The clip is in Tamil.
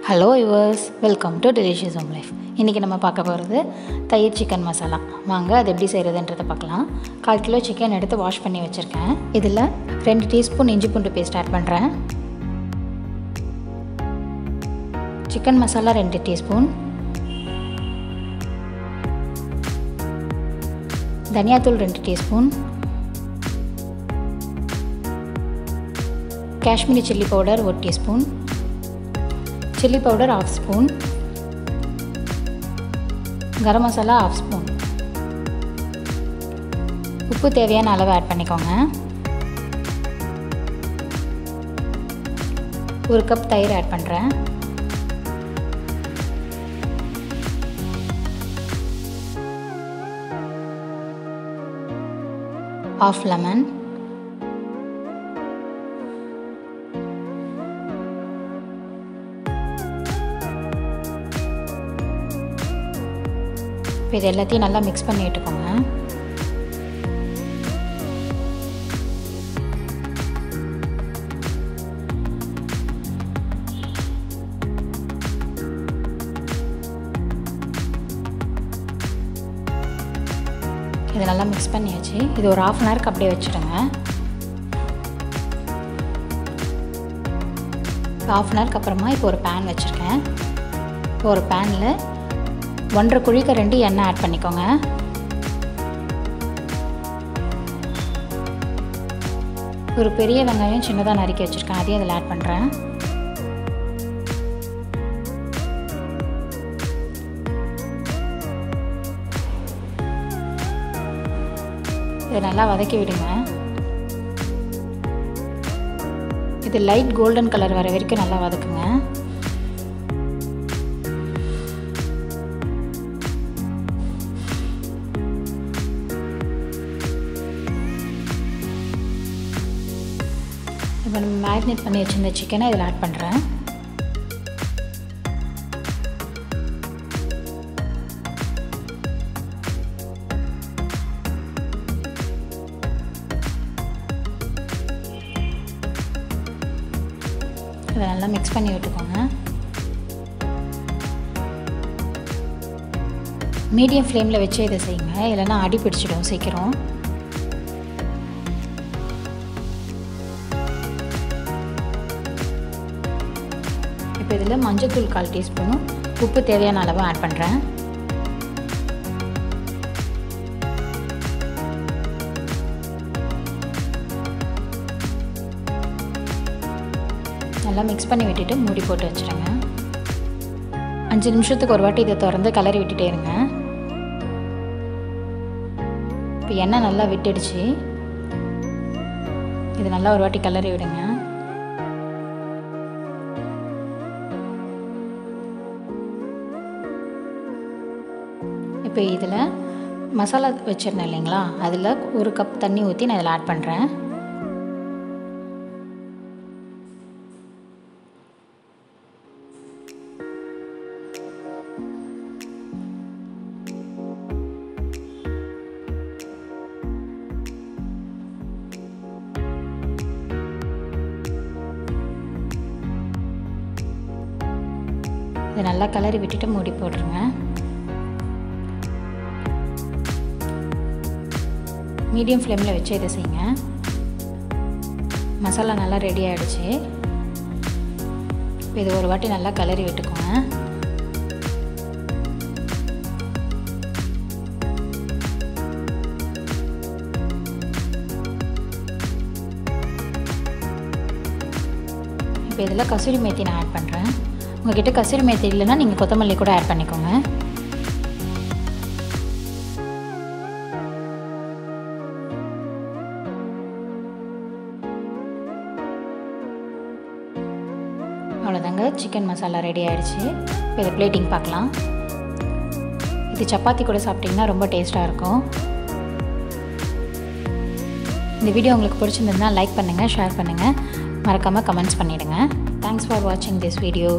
Hello yours, welcome to delicious home life. இன்றைக்கி நம்ம பார்க்க போகிறது தயிர் சிக்கன் மசாலா. வாங்க அது எப்படி செய்கிறதுன்றதை பார்க்கலாம். 1/4 கிலோ சிக்கன் எடுத்து வாஷ் பண்ணி வச்சுருக்கேன். இதில் 2 டீஸ்பூன் இஞ்சி பூண்டு பேஸ்ட் ஆட் பண்ணுறேன். சிக்கன் மசாலா 2 டீஸ்பூன், தனியாத்தூள் 2 teaspoon, Kashmiri chilli powder 1 teaspoon, chilli powder 1/2 spoon, garam masala 1/2 ஸ்பூன், உப்பு தேவையான அளவு ஆட் பண்ணிக்கோங்க. 1 கப் தயிர் ஆட் பண்ணுறேன். ½ லெமன், இப்போ இது எல்லாத்தையும் நல்லா மிக்ஸ் பண்ணி விட்டுக்கோங்க. இது நல்லா மிக்ஸ் பண்ணியாச்சு. இது ஒரு 1/2 அன் ஹவருக்கு அப்படியே வச்சுடுங்க. 1/2 அன் ஹவருக்கு அப்புறமா இப்போ ஒரு பேன் வச்சுருக்கேன். இப்போ ஒரு பேனில் 1.5 குழிக்கரண்டி எண்ணெய் ஆட் பண்ணிக்கோங்க. ஒரு பெரிய வெங்காயம் சின்னதாக நறுக்கி வச்சுருக்கேன், அதையும் அதில் ஆட் பண்ணுறேன். இதை நல்லா வதக்கி விடுங்க. இது லைட் கோல்டன் கலர் வர வரைக்கும் நல்லா வதக்குங்க. இப்போ நம்ம மேரினேட் பண்ணி வச்சுருந்த சிக்கனை இதில் ஆட் பண்ணுறேன். இதை நல்லா மிக்ஸ் பண்ணி விட்டுக்கோங்க. மீடியம் ஃப்ளேமில் வச்சு இதை செய்யுங்க, இல்லைன்னா அடி பிடிச்சிடும் சீக்கிரம். இப்போ இதில் மஞ்சத்தூள் 1/4 டீஸ்பூனும் உப்பு தேவையான அளவு ஆட் பண்ணுறேன். நல்லா மிக்ஸ் பண்ணி விட்டுட்டு மூடி போட்டு வச்சுருங்க. 5 நிமிஷத்துக்கு ஒரு வாட்டி இதை திறந்து கிளறி விட்டுட்டே இருங்க. இப்போ எண்ணெய் நல்லா விட்டுடுச்சு. இது நல்லா ஒரு வாட்டி கிளறி விடுங்க. இப்போ இதில் மசாலா வச்சுருந்தேன் இல்லைங்களா, அதில் 1 கப் தண்ணி ஊற்றி நான் இதில் ஆட் பண்ணுறேன். இதை நல்லா கிளறி விட்டுட்டு மூடி போட்டுருங்க. மீடியம் ஃப்ளேமில் வச்சு இதை செய்யுங்க. மசாலா நல்லா ரெடி ஆகிடுச்சு. இப்போ இது ஒரு வாட்டி நல்லா கிளறி விட்டுக்கோங்க. இப்போ இதில் கசூரி மேத்தி நான் ஆட் பண்ணுறேன். உங்கள்கிட்ட கசூரி மேத்தி இல்லைன்னா நீங்கள் கொத்தமல்லி கூட ஆட் பண்ணிக்கோங்க. அவ்வளோதாங்க, சிக்கன் மசாலா ரெடி ஆகிடுச்சு. இப்போ இதை பிளேட்டிங் பார்க்கலாம். இது சப்பாத்தி கூட சாப்பிட்டிங்கன்னா ரொம்ப டேஸ்ட்டாக இருக்கும். இந்த வீடியோ உங்களுக்கு பிடிச்சிருந்ததுன்னா லைக் பண்ணுங்கள், ஷேர் பண்ணுங்கள், மறக்காமல் கமெண்ட்ஸ் பண்ணிவிடுங்க. தேங்க்ஸ் ஃபார் வாட்சிங் திஸ் வீடியோ.